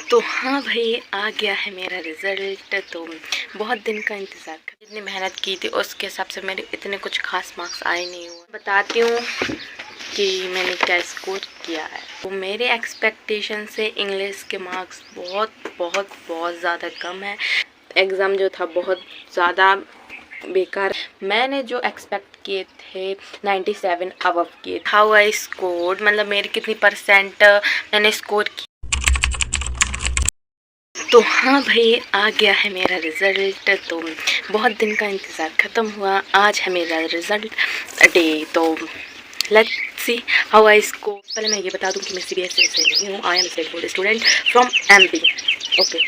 तो हाँ भाई, आ गया है मेरा रिज़ल्ट। तो बहुत दिन का इंतज़ार कर, जितनी मेहनत की थी उसके हिसाब से मेरे इतने कुछ खास मार्क्स आए नहीं हुए। बताती हूँ कि मैंने क्या स्कोर किया है। तो मेरे एक्सपेक्टेशन से इंग्लिश के मार्क्स बहुत बहुत बहुत ज़्यादा कम है। एग्ज़ाम जो था बहुत ज़्यादा बेकार। मैंने जो एक्सपेक्ट किए थे 97 अबव किए। हाउ आई स्कोर्ड, मतलब मेरी कितनी परसेंट मैंने स्कोर की। तो हाँ भाई, आ गया है मेरा रिज़ल्ट। तो बहुत दिन का इंतज़ार ख़त्म हुआ, आज है मेरा रिज़ल्ट डे। तो let's see how I score. पहले मैं ये बता दूं कि मैं CBSE से नहीं हूँ, I am state board student from MP। Okay,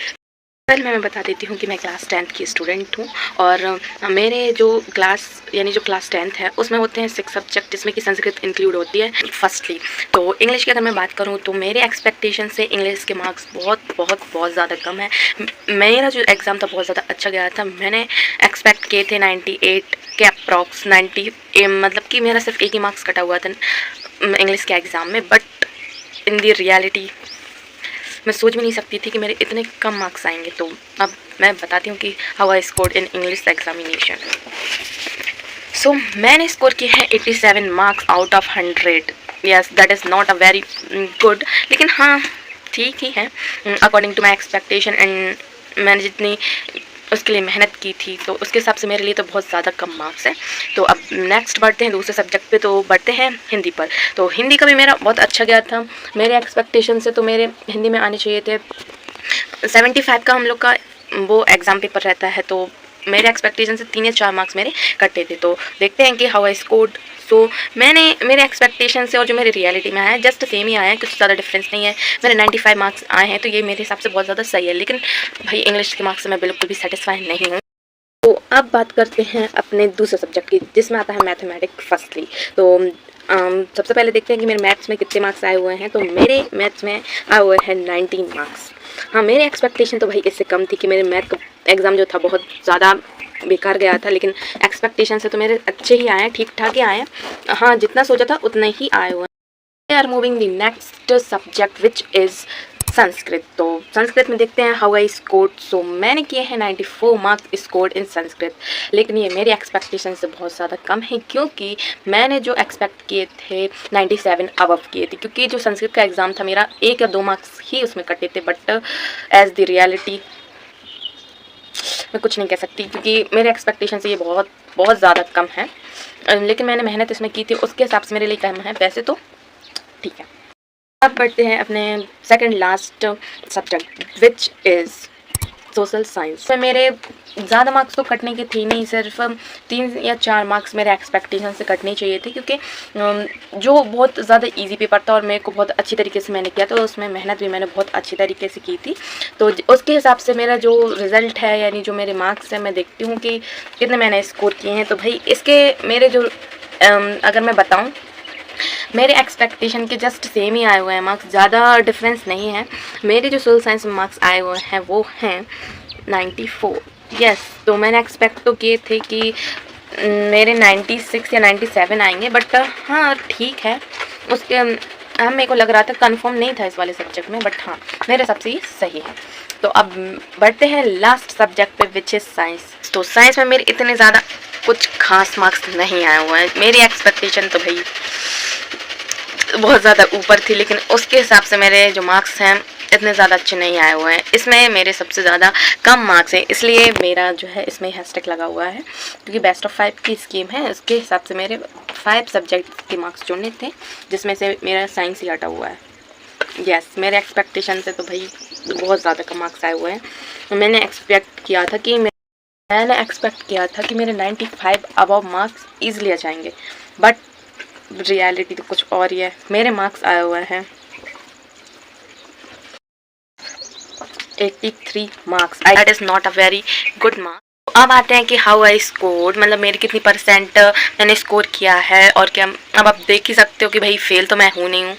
पहले मैं बता देती हूँ कि मैं क्लास 10th की स्टूडेंट हूँ। और मेरे जो क्लास यानी जो क्लास 10th है उसमें होते हैं 6 सब्जेक्ट, जिसमें कि संस्कृत इंक्लूड होती है फर्स्टली। तो इंग्लिश की अगर मैं बात करूँ तो मेरे एक्सपेक्टेशन से इंग्लिश के मार्क्स बहुत बहुत बहुत ज़्यादा कम है। मेरा जो एग्ज़ाम था बहुत ज़्यादा अच्छा गया था। मैंने एक्सपेक्ट किए थे 98 के अप्रॉक्स 90, मतलब कि मेरा सिर्फ एक ही मार्क्स कटा हुआ था इंग्लिश के एग्ज़ाम में। बट इन दी रियलिटी मैं सोच भी नहीं सकती थी कि मेरे इतने कम मार्क्स आएंगे। तो अब मैं बताती हूँ कि how I scored in English examination. So मैंने स्कोर किए हैं 87 marks out of 100। Yes, that is not a very good, लेकिन हाँ ठीक ही है according to my expectation. And मैंने जितनी उसके लिए मेहनत की थी तो उसके हिसाब से मेरे लिए तो बहुत ज़्यादा कम मार्क्स हैं। तो अब नेक्स्ट बढ़ते हैं दूसरे सब्जेक्ट पे, तो बढ़ते हैं हिंदी पर। तो हिंदी का भी मेरा बहुत अच्छा गया था। मेरे एक्सपेक्टेशन से तो मेरे हिंदी में आने चाहिए थे 75 का हम लोग का वो एग्ज़ाम पेपर रहता है। तो मेरे एक्सपेक्टेशन से 3 या 4 मार्क्स मेरे कटे थे। तो देखते हैं कि हाउ आई स्कोर्ड। सो मैंने मेरे एक्सपेक्टेशन से और जो मेरे रियलिटी में आया है जस्ट सेम ही आया है, कुछ ज़्यादा डिफरेंस नहीं है। मेरे 95 मार्क्स आए हैं तो ये मेरे हिसाब से बहुत ज़्यादा सही है। लेकिन भाई इंग्लिश के मार्क्स से मैं बिल्कुल भी सेटिस्फाई नहीं हूँ। तो अब बात करते हैं अपने दूसरे सब्जेक्ट की, जिसमें आता है मैथमेटिक्स फर्स्टली। तो सबसे पहले देखते हैं कि मेरे मैथ्स में कितने मार्क्स आए हुए हैं। तो मेरे मैथ्स में आए हुए हैं 19 मार्क्स। हाँ, मेरे एक्सपेक्टेशन तो भाई इससे कम थी कि मेरे मैथ का एग्ज़ाम जो था बहुत ज़्यादा बेकार गया था। लेकिन एक्सपेक्टेशन से तो मेरे अच्छे ही आए हैं, ठीक ठाक ही आए हैं। हाँ, जितना सोचा था उतना ही आए हुए हैं। We are moving the next subject which is Sanskrit. तो संस्कृत में देखते हैं हाउ आई स्कोर्ड। सो मैंने किए हैं 94 मार्क्स स्कोर्ड इन संस्कृत। लेकिन ये मेरी एक्सपेक्टेशन से बहुत ज़्यादा कम है, क्योंकि मैंने जो एक्सपेक्ट किए थे 97 अबव किए थे। क्योंकि जो संस्कृत का एग्ज़ाम था मेरा 1 या 2 मार्क्स ही उसमें कटे थे। बट एज द रियलिटी मैं कुछ नहीं कह सकती, क्योंकि मेरे एक्सपेक्टेशन से ये बहुत बहुत ज़्यादा कम है। लेकिन मैंने मेहनत इसमें की थी, उसके हिसाब से मेरे लिए कम है, वैसे तो ठीक है। अब बढ़ते हैं अपने second last subject which is social science. में मेरे ज़्यादा मार्क्स तो कटने के थे नहीं, सिर्फ 3 या 4 मार्क्स मेरे एक्सपेक्टेशन से कटने चाहिए थे। क्योंकि जो बहुत ज़्यादा इजी पेपर था और मेरे को बहुत अच्छी तरीके से मैंने किया, तो उसमें मेहनत भी मैंने बहुत अच्छी तरीके से की थी। तो उसके हिसाब से मेरा जो रिज़ल्ट है यानी जो मेरे मार्क्स हैं, मैं देखती हूँ कि कितने मैंने स्कोर किए हैं। तो भाई इसके मेरे जो अगर मैं बताऊँ, मेरे एक्सपेक्टेशन के जस्ट सेम ही आए हुए हैं मार्क्स, ज़्यादा डिफरेंस नहीं है। मेरे जो सोशल साइंस में मार्क्स आए हुए हैं वो हैं 94। यस, तो मैंने एक्सपेक्ट तो किए थे कि मेरे 96 या 97 आएंगे। बट हाँ ठीक है, उसके हाँ मेरे को लग रहा था, कंफर्म नहीं था इस वाले सब्जेक्ट में, बट हाँ मेरे हिसाब से ये सही है। तो अब बढ़ते हैं लास्ट सब्जेक्ट पे विच इज़ साइंस। तो साइंस में मेरे इतने ज़्यादा कुछ खास मार्क्स नहीं आए हुए हैं। मेरी एक्सपेक्टेशन तो भाई बहुत ज़्यादा ऊपर थी, लेकिन उसके हिसाब से मेरे जो मार्क्स हैं इतने ज़्यादा अच्छे नहीं आए हुए हैं। इसमें मेरे सबसे ज़्यादा कम मार्क्स हैं, इसलिए मेरा जो है इसमें हैशटैग लगा हुआ है, क्योंकि बेस्ट ऑफ 5 की स्कीम है। उसके हिसाब से मेरे 5 सब्जेक्ट के मार्क्स जोड़ने थे, जिसमें से मेरा साइंस ही हटा हुआ है। यस, मेरे एक्सपेक्टेशन से तो भाई बहुत ज़्यादा कम मार्क्स आए हुए हैं। मैंने एक्सपेक्ट किया था कि मेरे 95 अबव मार्क्स ईजिली आ जाएंगे, बट रियलिटी तो कुछ और ही है। मेरे मार्क्स आए हुए हैं 83 marks. That is not a very good marks. अब आते हैं कि हाउ आई स्कोर्ड, मतलब मेरी कितनी परसेंट मैंने स्कोर किया है और क्या। अब आप देख ही सकते हो कि भाई फेल तो मैं हूँ नहीं हूँ,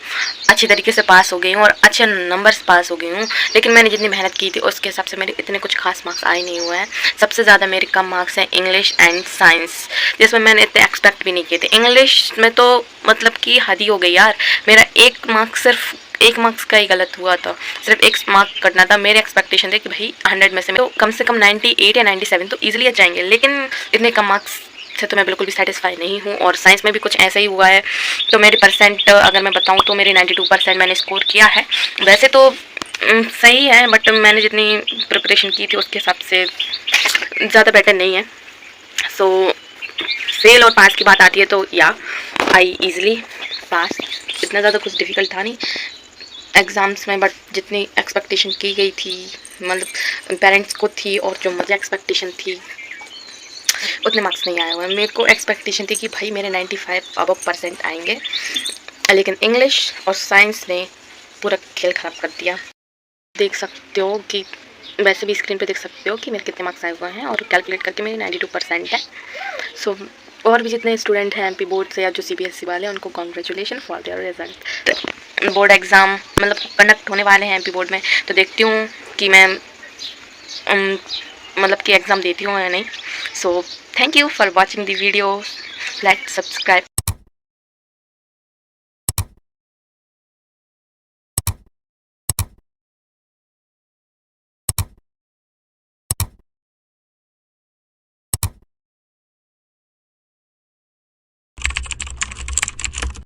अच्छी तरीके से पास हो गई हूँ और अच्छे नंबर्स पास हो गई हूँ। लेकिन मैंने जितनी मेहनत की थी उसके हिसाब से मेरे इतने कुछ खास मार्क्स आए नहीं हुए हैं। सबसे ज़्यादा मेरे कम मार्क्स हैं इंग्लिश एंड साइंस, जिसमें मैंने इतने एक्सपेक्ट भी नहीं किए थे। इंग्लिश में तो मतलब कि हद ही हो गई यार, मेरा 1 मार्क्स सिर्फ 1 मार्क्स का ही गलत हुआ था, सिर्फ 1 मार्क कटना था। मेरे एक्सपेक्टेशन थे कि भाई 100 में से तो कम से कम 98 या 97 तो ईजिली आ जाएंगे, लेकिन इतने कम मार्क्स से तो मैं बिल्कुल भी सेटिस्फाई नहीं हूँ। और साइंस में भी कुछ ऐसा ही हुआ है। तो मेरे परसेंट अगर मैं बताऊँ तो मेरे 92% मैंने स्कोर किया है। वैसे तो सही है, बट मैंने जितनी प्रिपरेशन की थी उसके हिसाब से ज़्यादा बेटर नहीं है। सो फेल और पास की बात आती है तो या आई ईज़िली पास, इतना ज़्यादा कुछ डिफ़िकल्ट था नहीं एग्ज़ाम्स में, बट जितनी एक्सपेक्टेशन की गई थी, मतलब पेरेंट्स को थी और जो मुझे एक्सपेक्टेशन थी, उतने मार्क्स नहीं आए हुए। मेरे को एक्सपेक्टेशन थी कि भाई मेरे 95 अबव % आएंगे, लेकिन इंग्लिश और साइंस ने पूरा खेल ख़राब कर दिया। देख सकते हो कि वैसे भी स्क्रीन पे देख सकते हो कि मेरे कितने मार्क्स आए हुए हैं, और कैलकुलेट करके मेरे 92% है। सो और भी जितने स्टूडेंट हैं एमपी बोर्ड से या जो सीबीएसई वाले हैं, उनको congratulation for their result. Board exam मतलब कंडक्ट होने वाले हैं एमपी बोर्ड में, तो देखती हूँ कि मैं मतलब कि एग्ज़ाम देती हूँ या नहीं। So thank you for watching the video, like subscribe.